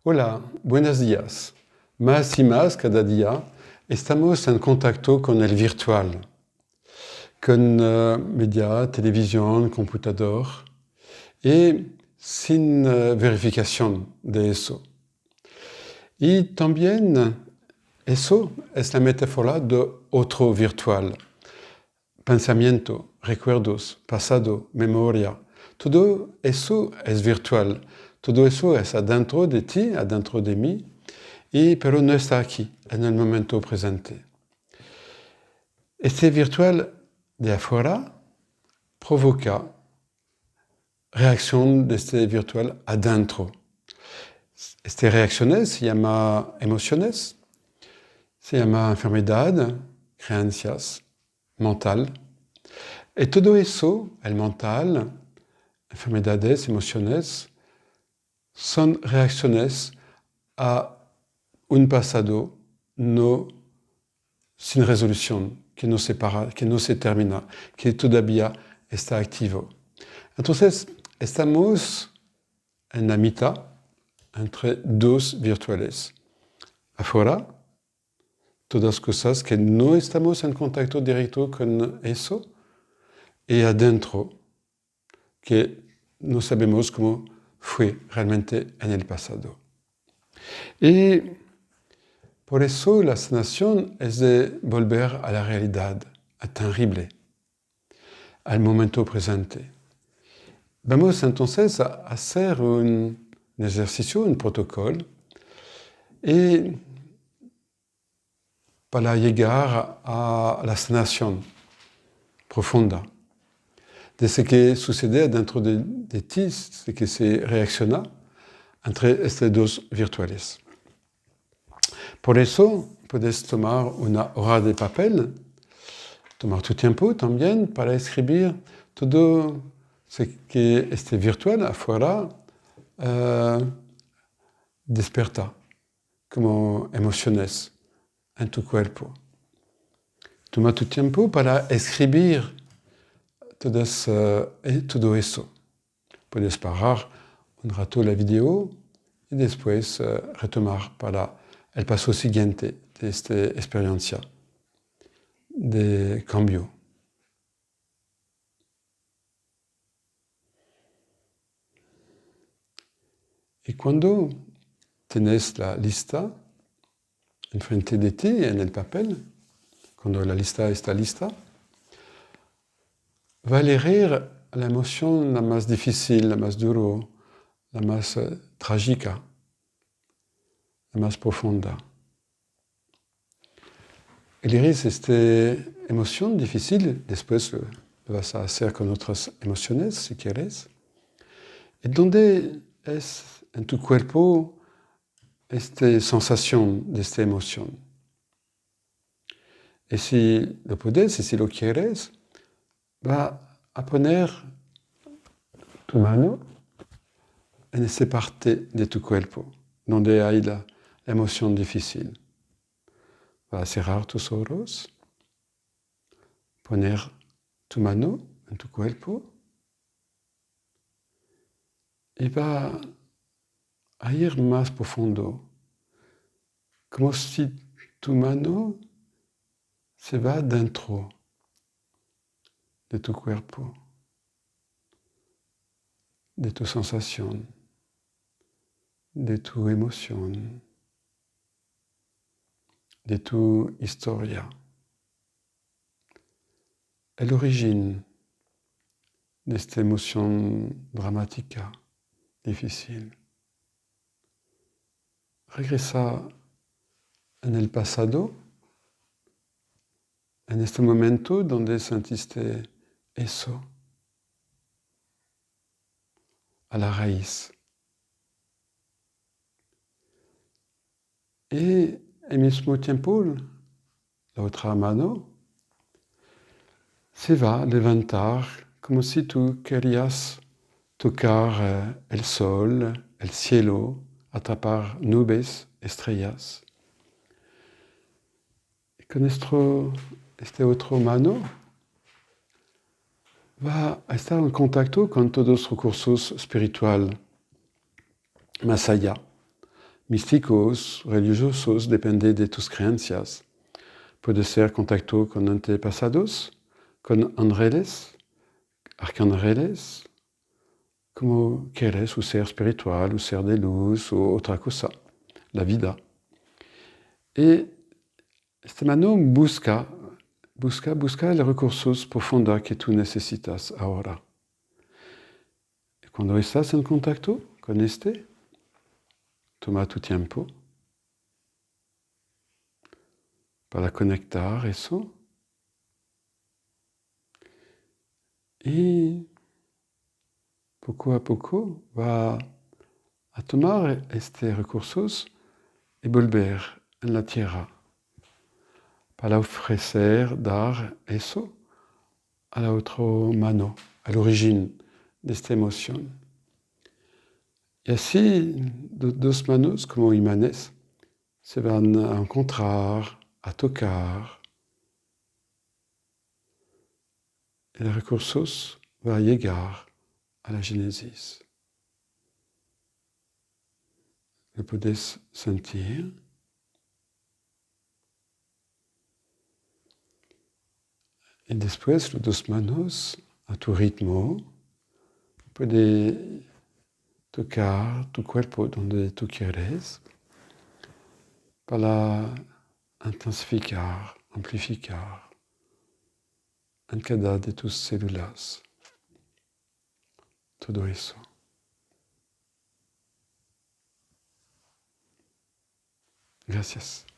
Hola, buenos días. Más y más cada día estamos en contacto con el virtual, con media, televisión, computador y sin verificación de eso. Y también eso es la metáfora de otro virtual. Pensamiento, recuerdos, pasado, memoria. Todo eso es virtual. Todo eso es adentro de ti, adentro de mí, pero no está aquí, en el momento presente. Este virtual de afuera provoca reacción de este virtual adentro. Estas reacciones se llama emociones, se llama enfermedad, creencias, mental. Y todo eso, el mental, enfermedades, emociones, son reacciones a un pasado no sin resolución, que no se termina, que todavía está activo. Entonces, estamos en la mitad entre dos virtuales. Afuera, todas cosas que no estamos en contacto directo con eso, y adentro, que no sabemos cómo fue realmente en el pasado. Y por eso la sanación es de volver a la realidad, a tangible, al momento presente. Vamos entonces a hacer un ejercicio, un protocolo, y para llegar a la sanación profunda de ce que sucede dentro de ti, ce que se reacciona entre estos dos virtuales. Por eso puedes tomar una hoja de papel, tomar tu tiempo también para escribir todo ce que este virtual afuera desperta como emociones en tu cuerpo. Toma tu tiempo para escribir todo eso. Puedes parar un rato la video y después retomar para el paso siguiente de esta experiencia de cambio. Y cuando tienes la lista enfrente de ti en el papel, cuando la lista está lista, va a elegir la emoción la más difícil, la más dura, la más trágica, la más profunda. Elegir esta emoción difícil, después lo vas a hacer con otras emociones si quieres. ¿Y dónde es en tu cuerpo esta sensación de esta emoción? Y si lo puedes, y si lo quieres, va a poner tu mano en esta parte de tu cuerpo, donde hay la emoción difícil. Va a cerrar tus ojos, poner tu mano en tu cuerpo y va a ir más profundo, como si tu mano se va dentro de tu cuerpo, de tu sensación, de tu emoción, de tu historia. El origen de esta emoción dramática, difícil. Regresa en el pasado, en este momento donde sentiste eso, a la raíz. Y al mismo tiempo, la otra mano se va a levantar como si tú querías tocar el sol, el cielo, atrapar nubes, estrellas. Y con este otro mano va a estar en contacto con todos los recursos espirituales más allá. místicos, religiosos, depende de tus creencias. Puede ser contacto con antepasados, con ángeles, arcángeles, como quieres, o ser espiritual, o ser de luz, o otra cosa, la vida. Y esta mano busca los recursos profundos que tú necesitas ahora. Y cuando estás en contacto con toma tu tiempo para conectar eso. Y poco a poco va a tomar estos recursos y volver en la tierra para ofrecer, dar eso a la otra mano, al origen de esta emoción. Y así, dos manos como imanes se van a encontrar, a tocar. Y los recursos van a llegar a la génésis. Lo puedes sentir. Y después, las dos manos, a tu ritmo, puedes tocar tu cuerpo donde tú quieres para intensificar, amplificar en cada de tus células todo eso. Gracias.